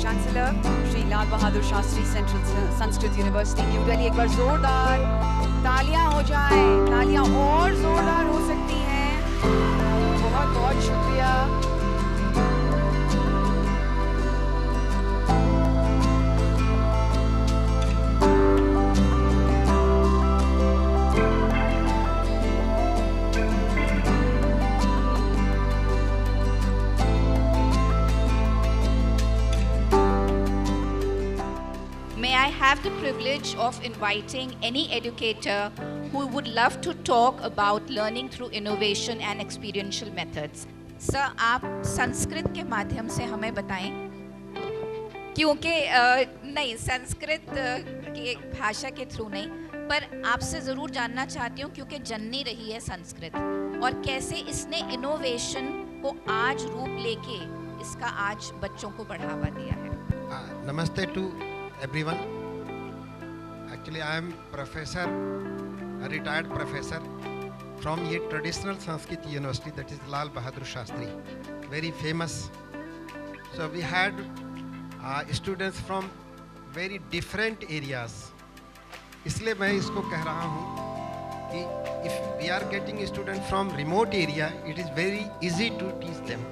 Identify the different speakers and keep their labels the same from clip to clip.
Speaker 1: Chancellor Shri Lal Bahadur Shastri central Sanskrit university New Delhi. एक बार जोरदार तालियां हो जाए, तालियां और जोरदार हो सकती हैं। बहुत बहुत शुक्रिया।
Speaker 2: I have the privilege of inviting any educator who would love to talk about learning through innovation and experiential methods. Sir, आप संस्कृत के माध्यम से हमें बताएं, क्योंकि नहीं संस्कृत की भाषा के थ्रू नहीं, पर आपसे ज़रूर जानना चाहती हूँ क्योंकि जननी रही है संस्कृत और कैसे इसने इनोवेशन को आज रूप लेके इसका आज बच्चों को बढ़ावा दिया है।
Speaker 3: नमस्ते to everyone. Actually, I am professor, a retired professor from a traditional Sanskrit university, that is Lal Bahadur Shastri, very famous. So we had students from very different areas. इसलिए मैं इसको कह रहा हूँ कि if we are getting a student from remote area, it is very easy to teach them.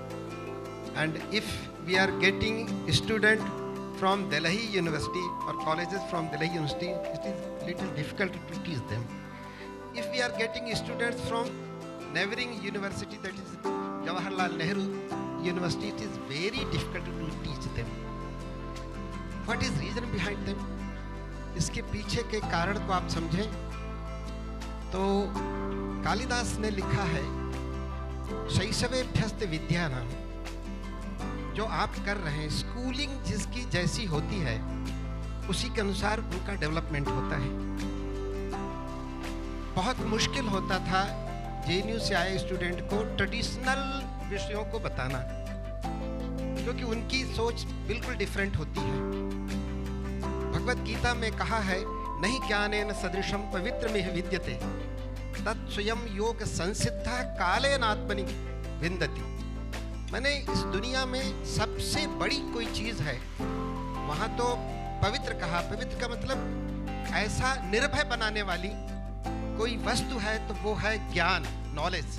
Speaker 3: And if we are getting a student from Delhi University or colleges from Delhi University, it is little difficult to teach them. If we are getting students from neighboring university, that is Jawaharlal Nehru University, it is very difficult to teach them. What is reason behind them? इसके पीछे के कारण को आप समझें तो कालिदास ने लिखा है शैशवेभ्यस्त विद्यानाम। जो आप कर रहे हैं, स्कूलिंग जिसकी जैसी होती है उसी के अनुसार उनका डेवलपमेंट होता है। बहुत मुश्किल होता था जेएनयू से आए स्टूडेंट को ट्रेडिशनल विषयों को बताना, क्योंकि उनकी सोच बिल्कुल डिफरेंट होती है। भगवत गीता में कहा है नहीं ज्ञानेन सदृशम पवित्रमिह विद्यते तत् स्वयं योग संसिद्धा कालेन आत्मनि विन्दति। मैंने इस दुनिया में सबसे बड़ी कोई चीज है वहां तो पवित्र कहा। पवित्र का मतलब ऐसा निर्भय बनाने वाली कोई वस्तु है तो वो है ज्ञान, नॉलेज।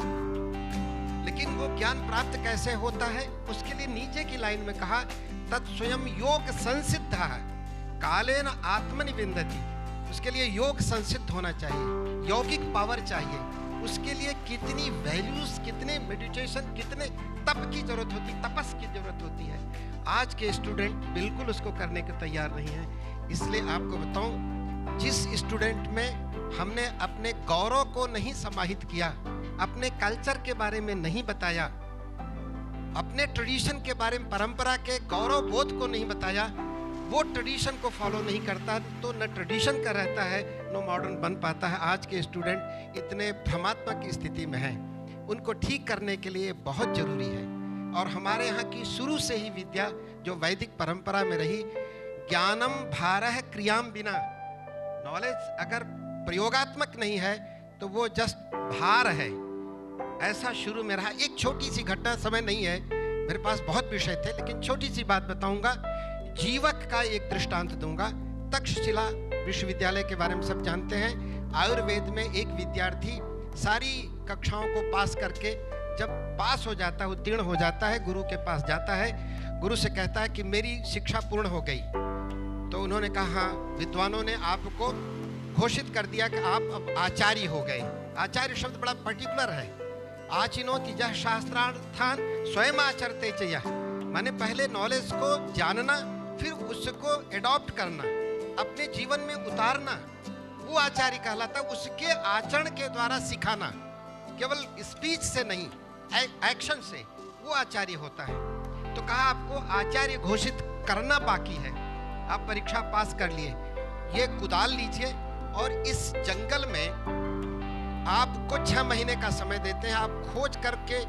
Speaker 3: लेकिन वो ज्ञान प्राप्त कैसे होता है, उसके लिए नीचे की लाइन में कहा तत्स्वयं योग संसिद्धा कालेन आत्मनि विन्दति। उसके लिए योग संसिद्ध होना चाहिए, यौगिक पावर चाहिए। उसके लिए कितनी वैल्यूज, कितने मेडिटेशन, कितने तप की जरूरत होती, तपस की जरूरत होती है। आज के स्टूडेंट बिल्कुल उसको करने को तैयार नहीं है। इसलिए आपको बताऊं, जिस स्टूडेंट में हमने अपने गौरव को नहीं समाहित किया, अपने कल्चर के बारे में नहीं बताया, अपने ट्रेडिशन के बारे में, परंपरा के गौरव बोध को नहीं बताया, वो ट्रेडिशन को फॉलो नहीं करता तो न ट्रेडिशन का रहता है न मॉडर्न बन पाता है। आज के स्टूडेंट इतने भ्रमात्मक स्थिति में हैं, उनको ठीक करने के लिए बहुत जरूरी है। और हमारे यहाँ की शुरू से ही विद्या जो वैदिक परंपरा में रही, ज्ञानम भारह क्रियाम बिना, नॉलेज अगर प्रयोगात्मक नहीं है तो वो जस्ट भार है, ऐसा शुरू में रहा। एक छोटी सी घटना, समय नहीं है मेरे पास, बहुत विषय थे लेकिन छोटी सी बात बताऊंगा। जीवक का एक दृष्टांत दूंगा। तक्षशिला विश्वविद्यालय के बारे में सब जानते हैं। आयुर्वेद में एक विद्यार्थी सारी कक्षाओं को पास करके जब पास हो जाता है, उत्तीर्ण हो जाता है, गुरु के पास जाता है, गुरु से कहता है कि मेरी शिक्षा पूर्ण हो गई। तो उन्होंने कहा हाँ, विद्वानों ने आपको घोषित कर दिया कि आप अब आचार्य हो गए। आचार्य शब्द बड़ा पर्टिकुलर है। आचिनोति जह शास्त्रार्थान स्वयं आचरते च यह, माने पहले नॉलेज को जानना, फिर उसको एडॉप्ट करना, अपने जीवन में उतारना, वो आचार्य कहलाता। उसके आचरण के द्वारा सिखाना, केवल स्पीच से नहीं, एक्शन से, वो आचार्य होता है। तो कहा आपको आचार्य घोषित करना बाकी है। आप परीक्षा पास कर लिए, ये कुदाल लीजिए और इस जंगल में आपको 6 महीने का समय देते हैं। आप खोज करके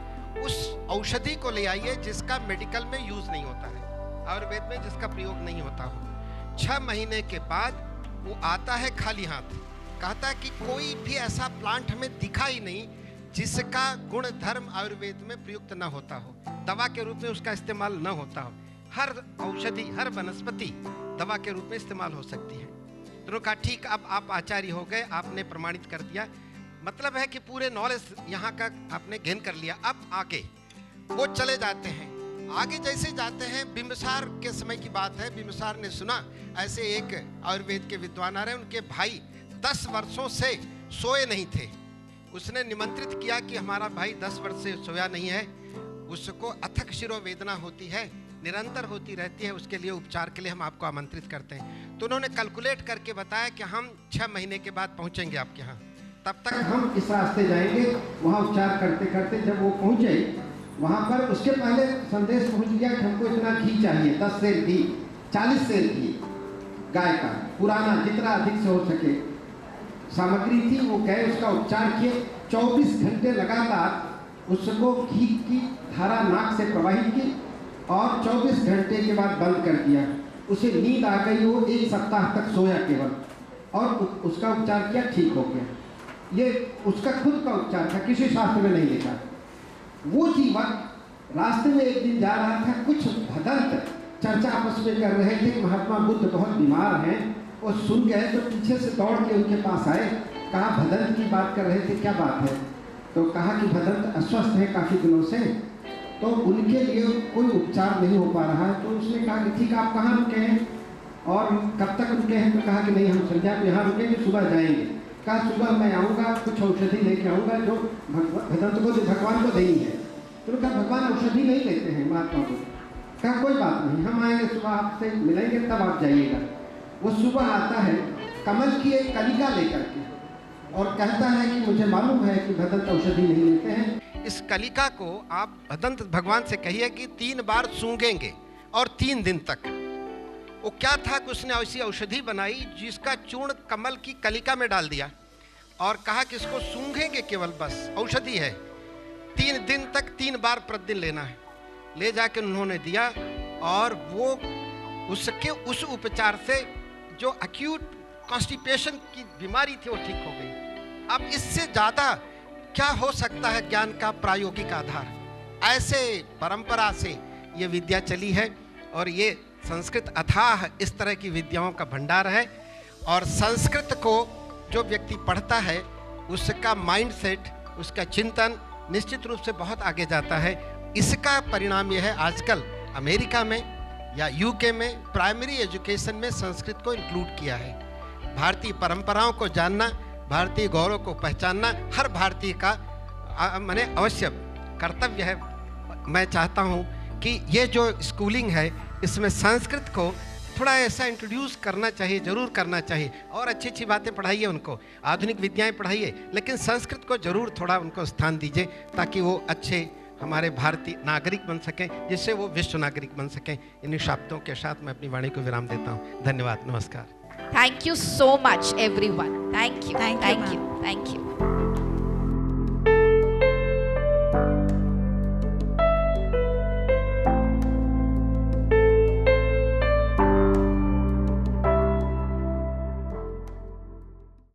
Speaker 3: उस औषधि को ले आइए जिसका मेडिकल में यूज नहीं होता है, आयुर्वेद में जिसका प्रयोग नहीं होता हो। 6 महीने के बाद वो आता है खाली हाथ, कहता है कि कोई भी ऐसा प्लांट हमें दिखा ही नहीं जिसका गुण धर्म आयुर्वेद में प्रयुक्त न होता हो, दवा के रूप में उसका इस्तेमाल न होता हो। हर औषधि, हर वनस्पति दवा के रूप में इस्तेमाल हो सकती है। तो उन्होंने कहा ठीक, अब आप आचार्य हो गए, आपने प्रमाणित कर दिया, मतलब है कि पूरे नॉलेज यहाँ का आपने गेन कर लिया। अब आगे वो चले जाते हैं। आगे जैसे जाते हैं, बिंबिसार के समय की बात है, बिंबिसार ने सुना ऐसे एक आयुर्वेद के विद्वान आ रहे हैं, उनके भाई 10 वर्षों से सोए नहीं थे। उसने निमंत्रित किया कि हमारा भाई 10 वर्ष से सोया नहीं है, उसको अथक शिरोवेदना होती है, निरंतर होती रहती है, उसके लिए उपचार के लिए हम आपको आमंत्रित करते हैं। तो उन्होंने कैलकुलेट करके बताया कि हम 6 महीने के बाद पहुंचेंगे आपके यहाँ, तब तक हम इस रास्ते जाएंगे। वहाँ उपचार करते करते जब वो पहुँचे वहाँ पर, उसके पहले संदेश पहुँच गया कि हमको इतना घी चाहिए, 10 सेर घी, 40 सेर घी गाय का, पुराना, जितना अधिक से हो सके सामग्री थी। वो गए, उसका उपचार किए, 24 घंटे लगातार उसको घी की धारा नाक से प्रवाहित की और 24 घंटे के बाद बंद कर दिया। उसे नींद आ गई, वो 1 सप्ताह तक सोया केवल, और उसका उपचार किया, ठीक हो गया। ये उसका खुद का उपचार था, किसी शास्त्र में नहीं लिखा। वो जीवक रास्ते में एक दिन जा रहा था, कुछ भदंत चर्चा आपस में कर रहे थे कि महात्मा बुद्ध बहुत बीमार हैं। वो सुन गए तो पीछे से दौड़ के उनके पास आए, कहा भदंत की बात कर रहे थे, क्या बात है? तो कहा कि भदंत अस्वस्थ है काफ़ी दिनों से, तो उनके लिए कोई उपचार नहीं हो पा रहा है। तो उसने कहा कि ठीक, आप कहाँ रुके हैं और कब तक रुके हैं? तो कहा कि नहीं, हम संध्या को यहाँ रुकेंगे, सुबह जाएंगे। कहा सुबह मैं आऊँगा, कुछ औषधि लेके आऊँगा जो भदंत को, जो भगवान को देनी है। तो कहा भगवान औषधि नहीं लेते हैं महात्मा को। कहा कोई बात नहीं, हम आएंगे, सुबह आपसे मिलेंगे, तब आप जाइएगा। वो सुबह आता है कमल की एक कलिका लेकर के और कहता है कि मुझे मालूम है कि भदंत औषधि नहीं लेते हैं। इस कलिका को आप भदंत भगवान से कहिए कि 3 बार सूंघेंगे और 3 दिन तक। वो क्या था कि उसने ऐसी औषधि बनाई जिसका चूर्ण कमल की कलिका में डाल दिया और कहा कि इसको सूंघेंगे केवल, बस औषधि है, 3 दिन तक 3 बार प्रतिदिन लेना है। ले जाके उन्होंने दिया और वो उसके उस उपचार से जो एक्यूट कॉन्स्टिपेशन की बीमारी थी वो ठीक हो गई। अब इससे ज़्यादा क्या हो सकता है ज्ञान का प्रायोगिक आधार? ऐसे परंपरा से ये विद्या चली है और ये संस्कृत अथाह इस तरह की विद्याओं का भंडार है। और संस्कृत को जो व्यक्ति पढ़ता है उसका माइंडसेट, उसका चिंतन निश्चित रूप से बहुत आगे जाता है। इसका परिणाम यह है, आजकल अमेरिका में या यूके में प्राइमरी एजुकेशन में संस्कृत को इंक्लूड किया है। भारतीय परंपराओं को जानना, भारतीय गौरव को पहचानना हर भारतीय का माने अवश्य कर्तव्य है। मैं चाहता हूँ कि ये जो स्कूलिंग है इसमें संस्कृत को थोड़ा ऐसा इंट्रोड्यूस करना चाहिए, जरूर करना चाहिए। और अच्छी अच्छी बातें पढ़ाइए उनको, आधुनिक विद्याएं पढ़ाइए, लेकिन संस्कृत को जरूर थोड़ा उनको स्थान दीजिए ताकि वो अच्छे हमारे भारतीय नागरिक बन सकें, जिससे वो विश्व नागरिक बन सकें। इन्हीं शब्दों के साथ मैं अपनी वाणी को विराम देता हूँ। धन्यवाद, नमस्कार।
Speaker 2: Thank you so much, everyone. Thank you.
Speaker 1: Thank you,
Speaker 2: Thank
Speaker 1: ma'am.
Speaker 2: you. Thank you.